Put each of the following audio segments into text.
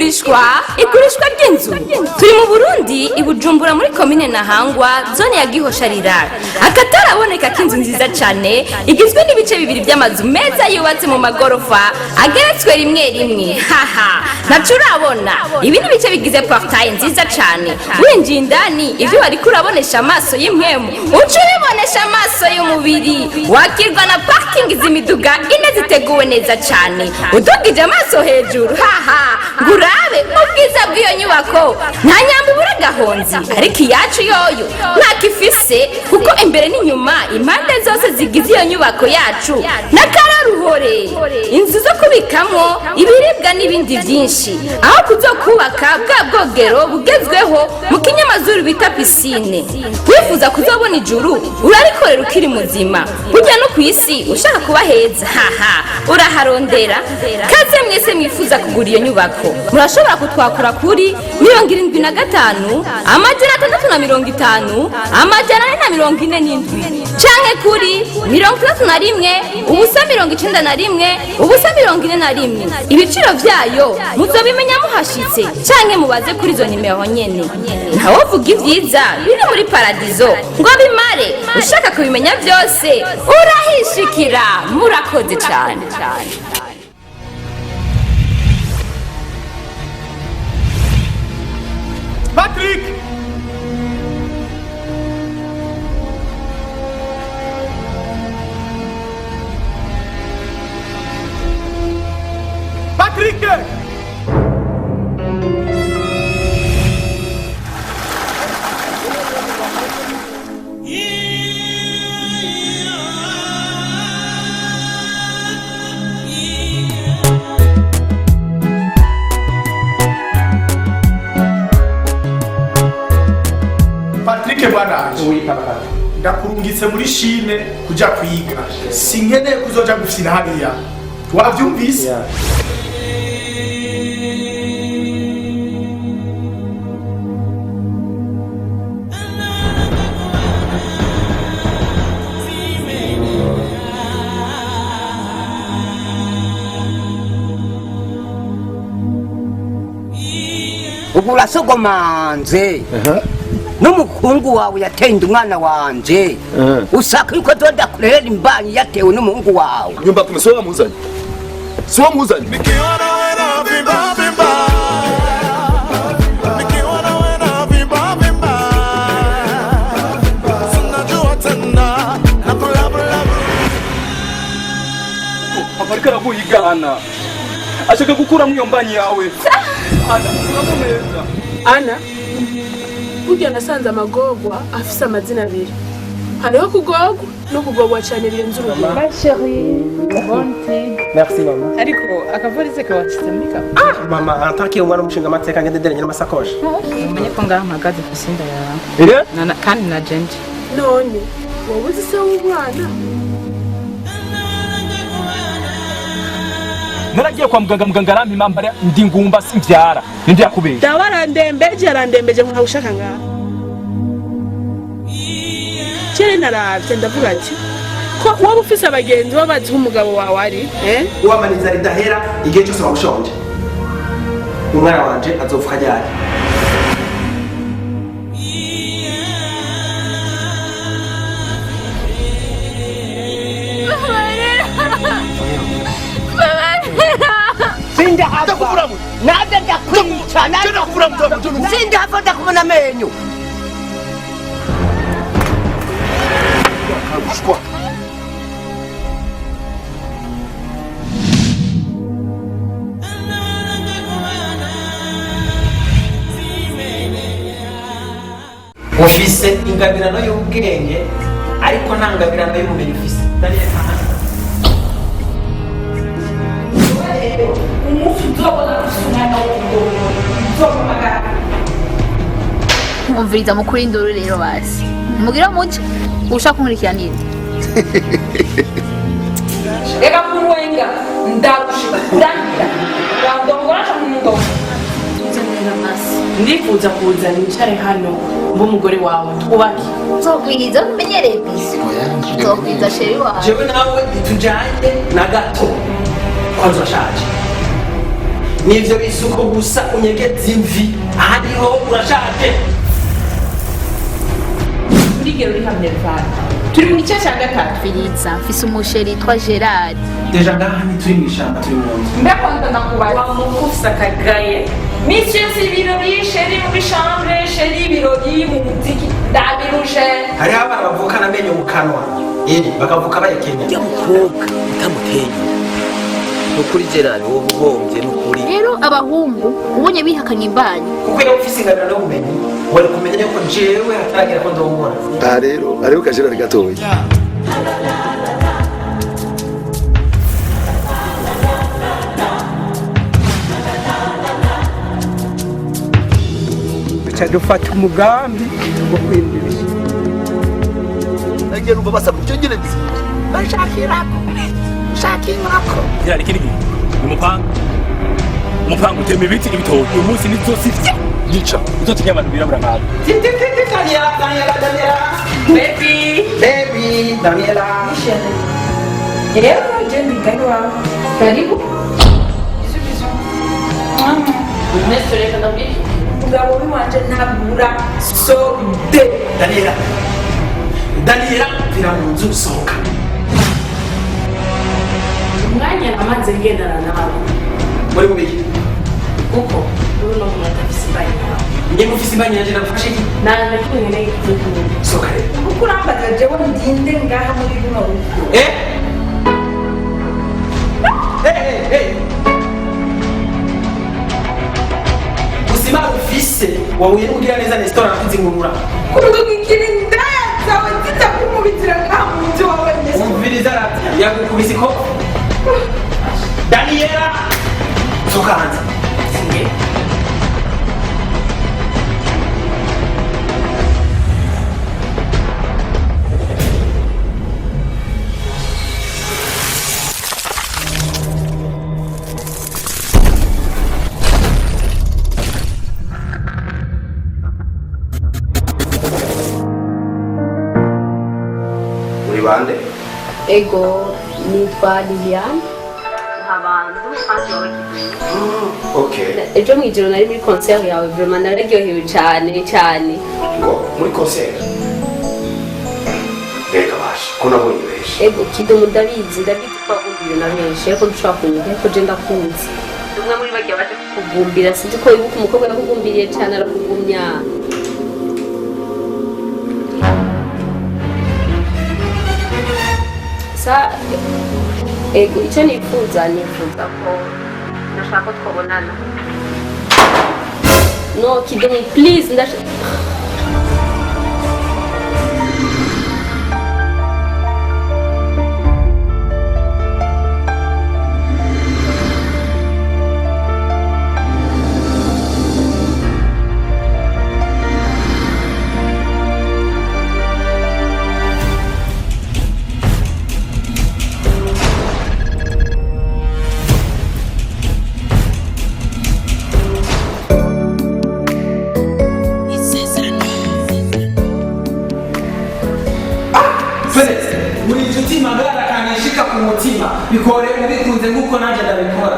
igurishwa ry'inzu. Turi mu Burundi i Bujumbura muri komine Ntahangwa zone ya Gihosha Rirara. Akataraboneka k'inzu nziza cyane igizwe n'ibice bibiri by'amazu meza yubatse mu magorofa ageretswe rimwe. Haha, nacu urabona ibi ni bice bigize portail nziza cyane. Winjiye indani ivyo wari kurabonesha amaso y'imwemu uca ubibonesha amaso y'umubiri. Wakirwa na parking z'imiduga ine ziteguwe neza cyane. Udugije amaso hejuru, haha, ngurabe ubwiza bw'iyo nyubako nta nyambo ubura gahonzi, ariko iyacu yoyo ntakifise kuko imbere n'inyuma impande zose zigize iyo nyubako yacu n'akararuhore, inzu zo kubikamwo ibiribwa n'ibindi byinshi, aho kuzokubaka bwa bwogero bugezweho mu kinyamazuru bita pisine. Wifuza kuzobona ijuru urarikorera ukiri muzima, burya no ku isi ushaka kuba heza, haha, uraharondera. Kaze mwese mwifuza kugura iyo nyubako murashobora kutwakura kuri 75 amajana 350 amajana 447 canke kuri 31 ubusa 91 ubusa 41. Ibiciro vyayo muzobimenya muhashitse canke mubaze kuri zo nimero nyene. Ntawovuga ivyiza biri muri paradizo ngo bimare. Ushaka kubimenya byose urahishikira. Murakoze cyane. Patrick! Patrick! Patrick bwanaje. Oui, papa. Ndakurungitse muri Chine kuja kwiga. Sinkeneye kuzoja gufina hariya. Wavyumvise? Yeah. Ubura sogomanze. N'umukungu wawe yatenda umwana wanje. Usaka yuko doda kurera imbanyi yatewe n'umuhungu wawe. Nyumba kumesoa muzanye. Siwa muzanye. Nikiona wewe vimba vimba. Nikiona wewe vimba vimba. Sinajua tena na kulabula. Aparikara kuigana. Ashaka gukura myombanyi yawe. Ana, unakomeza. Ana, burya nasanze amagorwa afise amazina abiri. Hariho kugorwa no kugorwa cyane birenze urugero. Ma chérie, bonté. Merci maman. Ariko akavurize ka wakitamika. Mama, antakiye umwana umushinga amateka ngenderanye n'amasakoshi. Umenye ko ngaho mpagaze ku sinda yawe. Kandi na Jenji. None wowe uzi se w'umwana? Naragiye kwa muganga arampima mbare ndi ngumba simvyara. Nindi yakubesha. Dawa arandembeje nkawushaka ngaho. Kire naravye ndavuga ati ko waba ufise abagenzi babazi nk'umugabo wawe ari Uwamaniza ridahera igihe cyose wamushonje. Umwana wanje azopfa ryari. Sinda hapa. Nada ndakwica, nada kuvura. Sinda hapa ndakubona amenyo. Ufise ingabirano y'ubwenge ariko nta ngabirano y'ubumenyi ufise. Daniel Mwumviriza mukuri induru rero basi. Mugira muje ushaka kunkurikiranira. Reka kuwenga ndagushika kurangira. Ndongorasha mu mudomo. ndifuza kuza nicare hano mb'umugore wawe twubake. Nzokwiza umenyereye bisi. Nzokwiza sheri wawe. Jewe nawe ntitujanye na gato. Kwanza urashaje. nivyo bisuko gusa unyegeza imvi ahariho urashaje urigero uri hamwe vana turi mu gice cya gatatu Filiza mfise umusheri yitwa Gerard deja ngaha ntituri mw'ishamba turi mu nzu ndakunda nakubaza wamukufise akagaye misi yose ibirori sheri muri chambre sheri ibirori mu muziki ndabiruje hariho abana bavukana amenyo mu kanwa bakavuka bayekenya ujya mukobwa utamuteye nukuri Gerard wowe uhombye nukuri rero abahungu ubonye bihakanye imbanyi kuko iyo ufise ingabiro n'ubumenyi wari kumenya yuko jewe hataragira ko ndongora aha rero hariho ka Gerard gatoya dufata umugambi wo kwinjirisha nange numva basaba ucyongereza shakirako Gerard kiri umupanga utema ibiti ibitoki uyu munsi nizosivye yica uzotinya abantu birabura nkawe baby Daniela rero je ndigani wawe karibu Ernesto reka ndabwira umugabo w'iwanje ntabura sode Daniela vira mu nzu sohoka umwanya amaze ngendana nawe muri bubiri kuko uno muntu atafise imbanyi nawe njye mufise imbanyi yanje ndagufashe iki nanga kimwe n'igitugu sohoka rero kuko urambaga jewe ndinde ngaha muri runo rugo ubuzima ufise wahuye n'ugira neza resitora nzingurura kurugo ikiri ndaya zawe zitakumubitira ngaha mu nzu wawe umviriza rati yagukubise ko Daniela sohoka hanze uri bande ego nitwa Liliane abantu hanze okay ejo mu ijoro nari muri concert yawe vraiment nararyohewe cyane cyane ngo muri concert reka basha ko nabonye benshi ego kidomo ndabizi ko wagumbira na benshi ariko ntushobora kumenya ko je ndakunze umwe muri bagiye baje kukugumbira sinzi ko ibuka umukobwa yakugumbiriye cyane arakugumya sa ego icyo nifuza ko ndashaka ko twabonana no kidomo please ndashaka uri inshuti magara kanishika ku mutima bikore ubikunze nk'uko nanjye ndabikora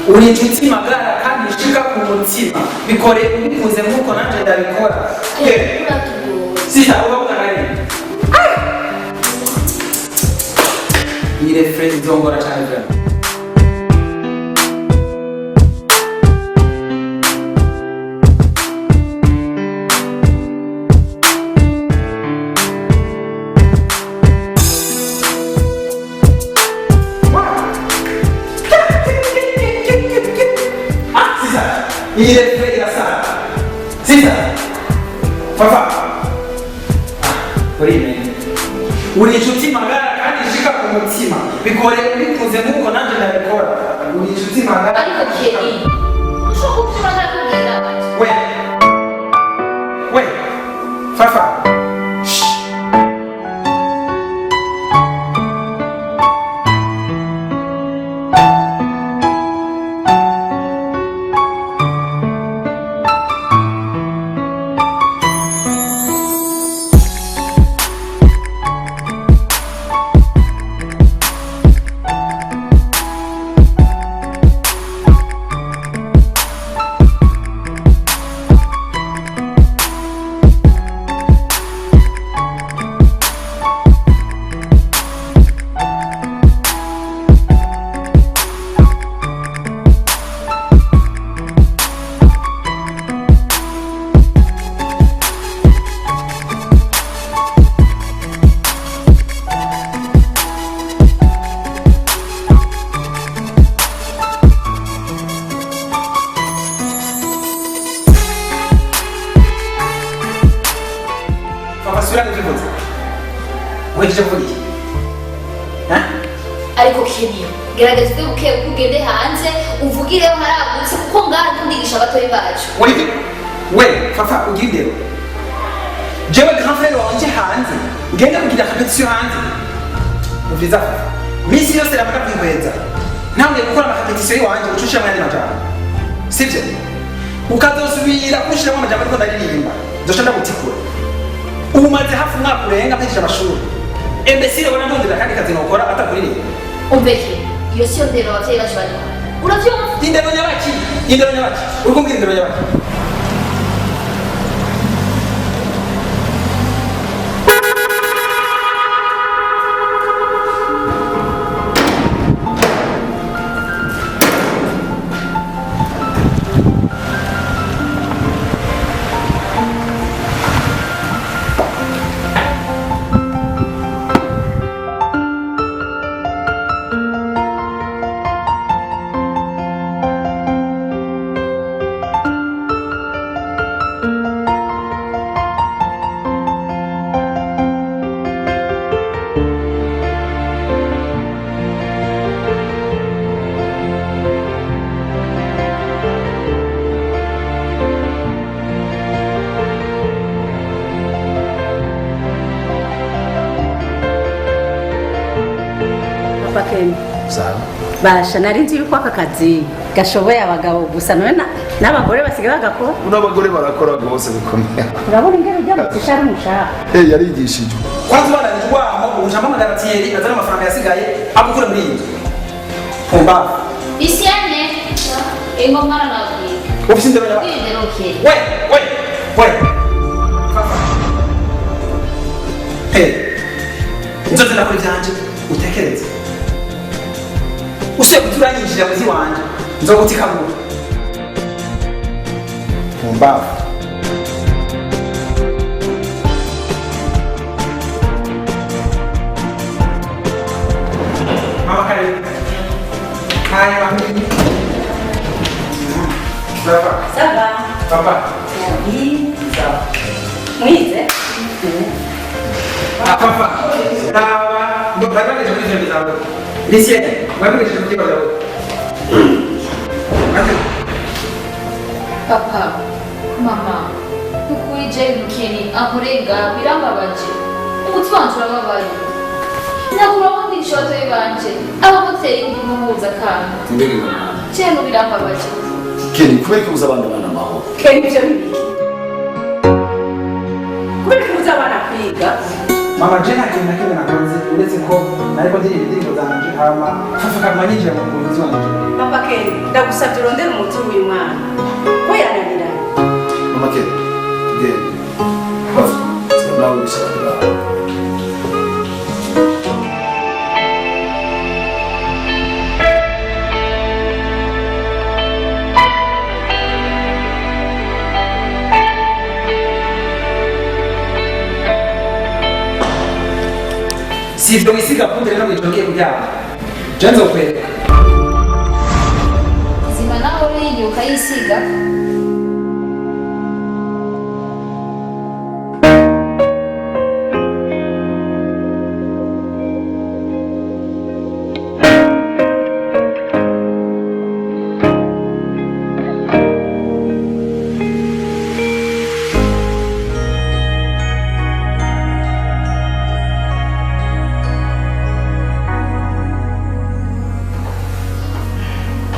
uri inshuti magara kanishika ku mutima bikore ubikunze nk'uko nanjye ndabikora sisa ubavuga nari iyi refre izongora cyane cyane iyi refre irasana sisa papa uri inshuti magara kandi ishika ku mutima bikore ubikunze nk'uko nanjye ndabikora uri inshuti magara ariko keri ushobora kuba nakubwira we fafa ariko Kenya gerageza ube buke ugende hanze uvugireho haragutse kuko ngaha ntundigisha abatoyi bacu we fafa ugindero jewe grand frère wanje hanze ngenda kugira competition hanze uviza misi yose ramaka kwihweza ntabwo gukora amakapetisiyo y'iwanje ucushira mu yandi majambo sibyo ukazosubira kushiramo amajambo ariko ndaririmba nzoca ndagutikura ubu maze hafi umwaka urenga mpejije amashuri imbesire ubona ndondera kandi kazi nokora atakuririmba umveke iyo siyo ndero abavyeyi bacu bari uravyumva indero nyabaki uri kumbwira indero nyabaki basha nari nzi yuko aka kazi gashoboye abagabo gusa none n'abagore basigaye bagakora n'abagore barakora rwose bikomeye urabona ingero ry'amatisha ari umushahara yarigishijwe kwanza ubananije urwaho ujamo amagaratiyeri azana amafaranga yasigaye agukura muri iyi nzu pumba Isiane ingo mwana nabwiye ufite indero nyabaki indero ke we inzozi nakora ibyanje utekereze usiye kuturanyinjira muzi wanje nzogutikagura mumbavu mama kare haya mami saba papa sawa mwize papa dawa ndo baraje kuri vyo bizawe lisiene wewe ni shiriki bado papa mama ukuri je mukeni amurenga birambabaje umutima wanje urababaye nakura wundi nshoto yibanje abamoteri kumuhuza kandi ndege cyane birambabaje Keni kubera ko uzabana bana maho Keni byo bibiki kubera ko uzabana kwiga mama je ntakindi na kimwe nakoze uretse ko nariko ndiri indirimbo zanje hama fafuka manyinjira mu muzi wanje papa Keni ndagusabye urondera umuti w'uyu mwana ko yananiranye mama Keni genda bafite nawe bisabira si ibyo wisiga kundi rero witongiye kuryama je nzokwereka zima naho urinyuka yisiga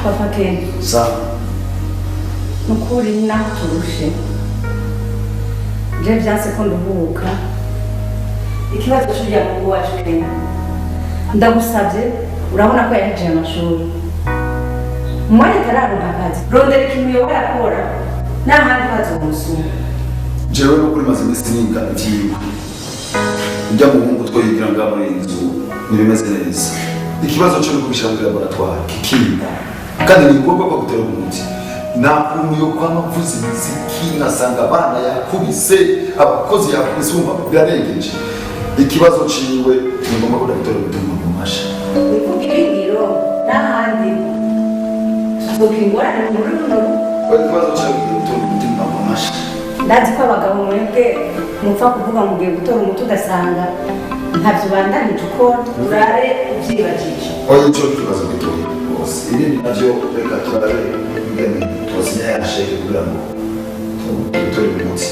papa Keni sawa nukuri naho turushe je vyanse ko nduhuka ikibazo cy'urya mungu wacu Keni ndagusabye urabona ko yahejeje amashuri umwanya atararonka akazi rondera ikintu yoba arakora n'ahandi hazomusuma jewe no kuri maze iminsi niga ivyigwa ujya mu muhungu twoyigira ngaho muri iyi nzu ntibimeze neza ikibazo cyo kubishyira muri laboratwari kikiga kandi ni ngombwa ko gutera umuti nta kuntu yo kwama mvuze imiziki ngasanga abana yakubise abakozi yakubise umva birarengeje ikibazo ciwe ni ngombwa ko dagitore gutuma mu masha wivugira ingiro n'ahandi tuzogira ingorane muri runo ikibazo cyawe gutuma gutuma mu masha ndazi ko abagabo mwebwe mupfa kuvuga mugiye gutora umuti ugasanga ntavyo bandanije ukora urare uvyibajije oyo cyo kibazo gitoya bose ibindi navyo reka turare ingene twasinya yasheke kugira ngo tutore umunsi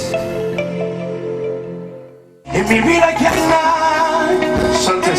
Imibira kiana Sante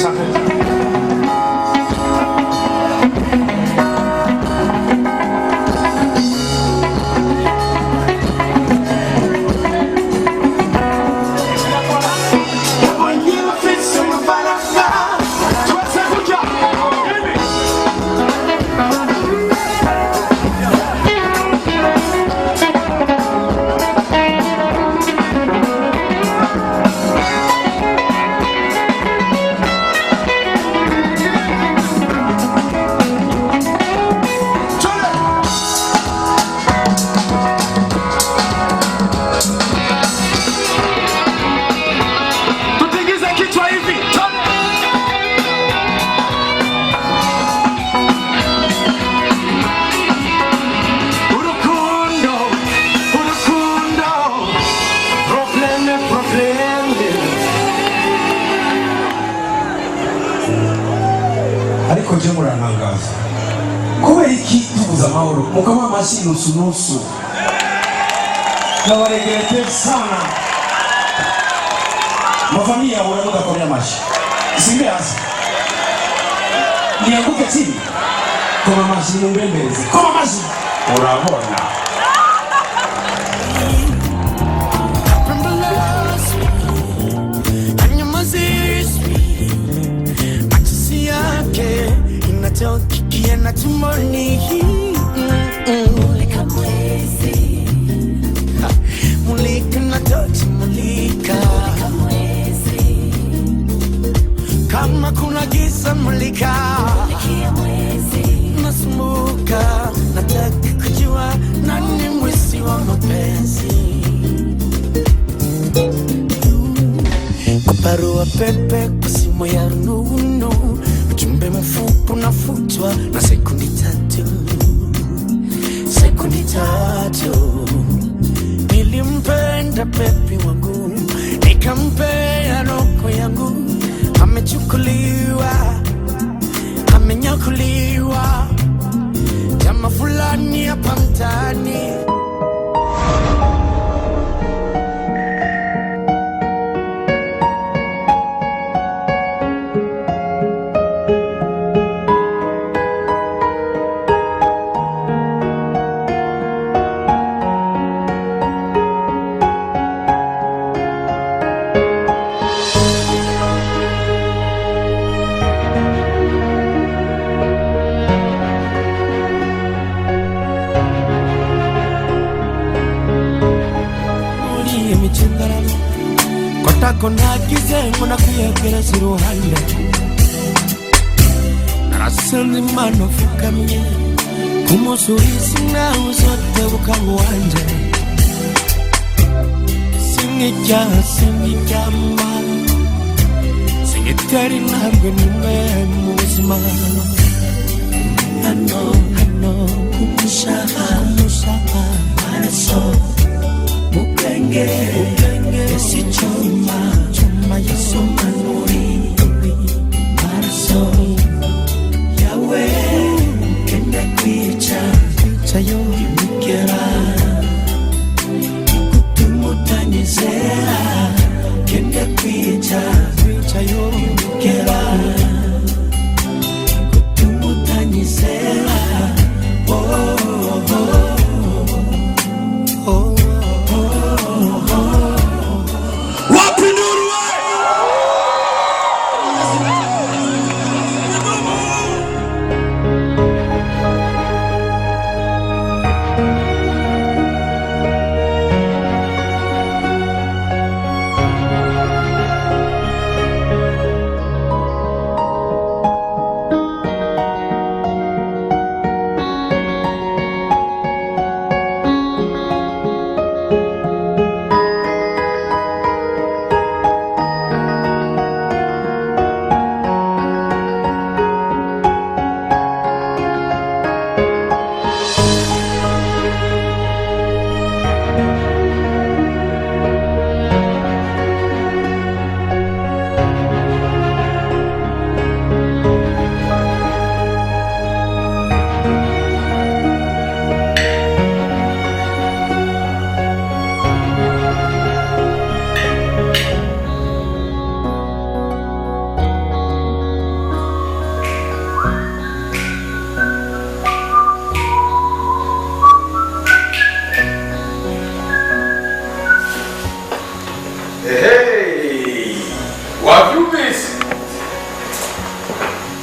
ariko je murantangaza kubera iki tubuza amahoro mukaba amashi nusu nawaregerete sana mafamilia wanamuda kwa mashi isimbe hasa nianguke chini kama mashi numbembeleze kama mashi urabona Kikienda tumoni mulika mwezi mulika na tochi mulika mwezi kama kuna giza mulika mwezi nasumuka nataka kujua nani mwezi wa mapenzi barua pepe kwa simu ya rununu ujumbe mfupi unafutwa na sekundi tatu nilimpenda pepi wangu nikampea roho yangu amechukuliwa amenyakuliwa jamaa fulani hapa mtaani konagize ngona kuyegera ziruhande narasenze imana ufukamye kumusurisi nawe uzote bukangu wanje singiryama singitera intambwe nimwe mu buzima hano kumushaka maraso mukenge esi chuma yisoma nuri maraso yawe kende kwica yo mikera kutumutanyizera kende kwica yo mikera kutumutanyizera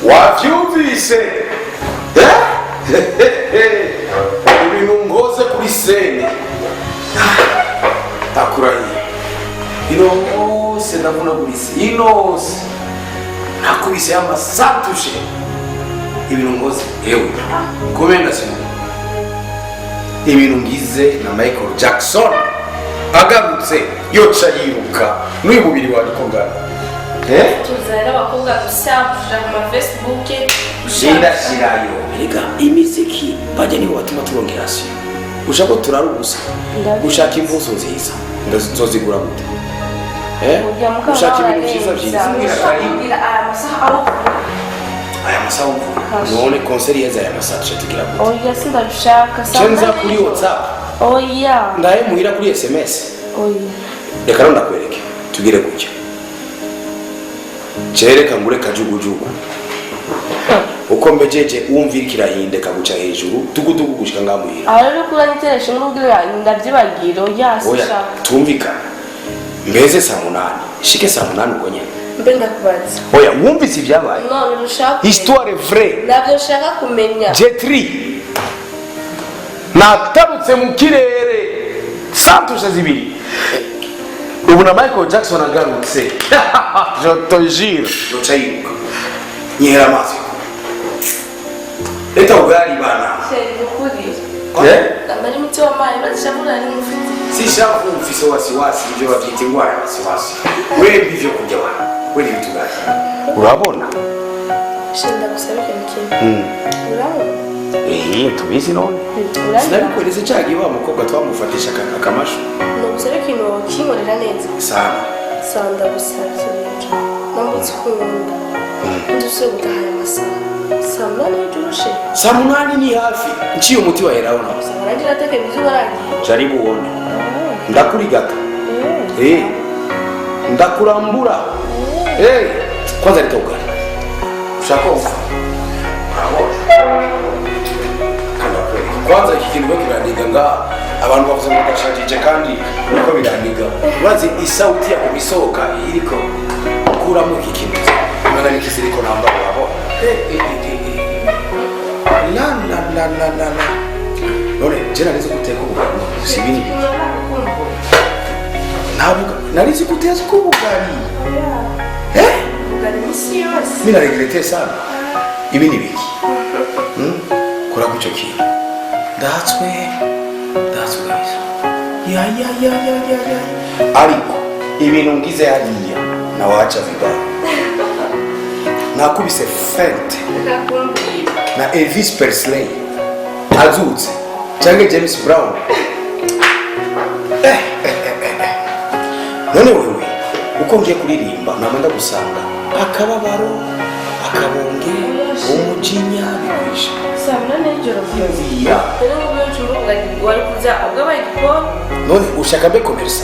wavyumvise ibintu ngoze kuri sene akurahiye inose ndavunagurize inose nakubise y'amasatushe ibintu ngoze yewe kumenda sino ibintu ngize na Michael Jackson agarutse yoca yiruka n'uyu mubiri wawe uko ngana tuzana abakobwa gusambusha mu Facebook shirayo reka imiziki bajya niho batuma turongera hasi ushaka turara ubusa ushaka imvuzo nziza ndazozigura gute ushaka ibintu byiza byiza aya masaha none konseri yeza aya masaha tugira gute oya sindabishaka chenza kuri WhatsApp oya ndaye muhira kuri SMS oya reka ronda kwereke tugire gutya cereka ngure kajugujugu uko mbejeje wumvira kirahinde kaguca hejuru tugutugu gushika ngamuhira ariko kula nitereshe n'ubwira ndavyibagiro yasisha tumvika mbeze saa 8 shike saa 8 uko nyene mbe ndakubaza oya wumvise ibyabaye no birushaka histoire vraie navyo shaka kumenya J3 natarutse mu kirere santushe zibiri ubu na Michael Jackson agarutse je te jure yoca yiruka nyera amazi leta ugali bana kambari mti wa mayi bazishabura ni mfite si shafu mfise wasiwasi ibyo bavyita ingwara ya wasiwasi wewe bivyo kujya wana wewe ni vitu gani urabona shenda kusabika mkini urabona tubizi none sinabikueleze cyagi wa mukobwa twamufatisha akamasho no kusabika ino kinkorera neza sana sanda gusabye nambutse kumunda nduse gutahaya amasaha saa 8 y'ijoro saa 8 ni hafi nciye umuti wa heraho nawe saragira teke bizu baragiye jaribu uone ndakurigata ndakurambura kwanza leta ugali ushaka ufa kwanza iki kintu bakiraniga nga abantu bavuze ngo ndashajije kandi uko biraniga bazi isauti ya kubisoka iriko kuramo iki kintu imana nikisiriko namba wabo la none jena nizo guteka ubugari sibini nabuga narizi guteka ubugari ubugari misi yose mina regrete sana ibi ni biki kora kucho kintu ndatswe ya ariko ibintu ngize hariya nawacha vibaya nakubise fente na Elvis Presley azutse cyangwa James Brown none wewe uko ngiye kuririmba namanda gusanga akababaro akabonge umujinya bikwisha sabana n'ijoro vyumviya rero ubuye cyumbuga wari kuza ubwabaye ko none ushaka mbe commerce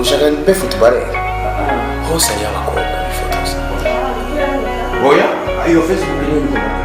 ushaka mbe footballer hose ari abakobwa bifotoza oya iyo Facebook niyo bikora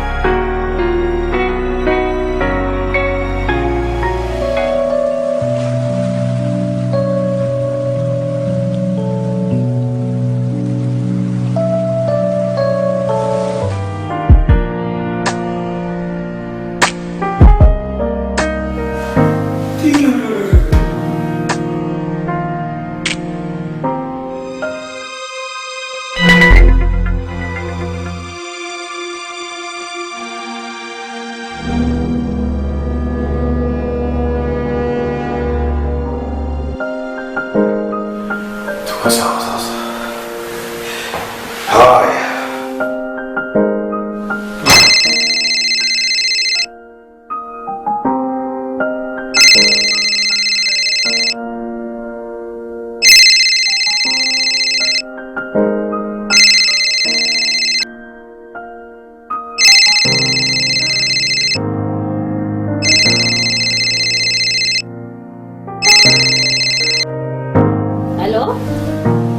Halo?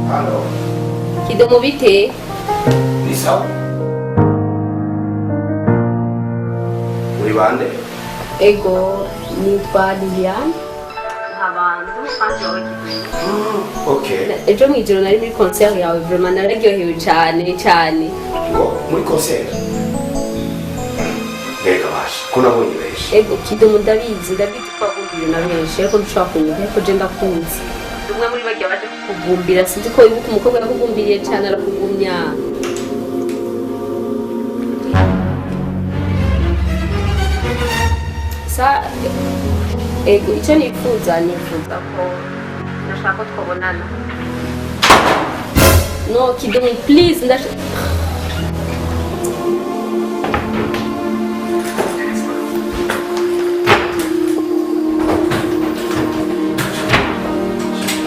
Halo. Kidomo bite? Ni sawa. Uri bande? Ego, nitwa Liliane. Nkaba ndumufanzi wawe Okay. ejo mwijoro nari muri concert yawe vraiment nararyohewe cyane cyane Ngo muri concert. Mbega basha, ko nabonye benshi. ego kidumu ndabizi ko wagumbira na benshi ariko ntushobora kumenya ariko je ndakunze umwe muri bagiye baje kukugumbira sinzi ko wibuka umukobwa yakugumbiriye cyane arakugumya sa ego icyo nifuza ko ndashaka ko twabonana no kidumu please ndashaka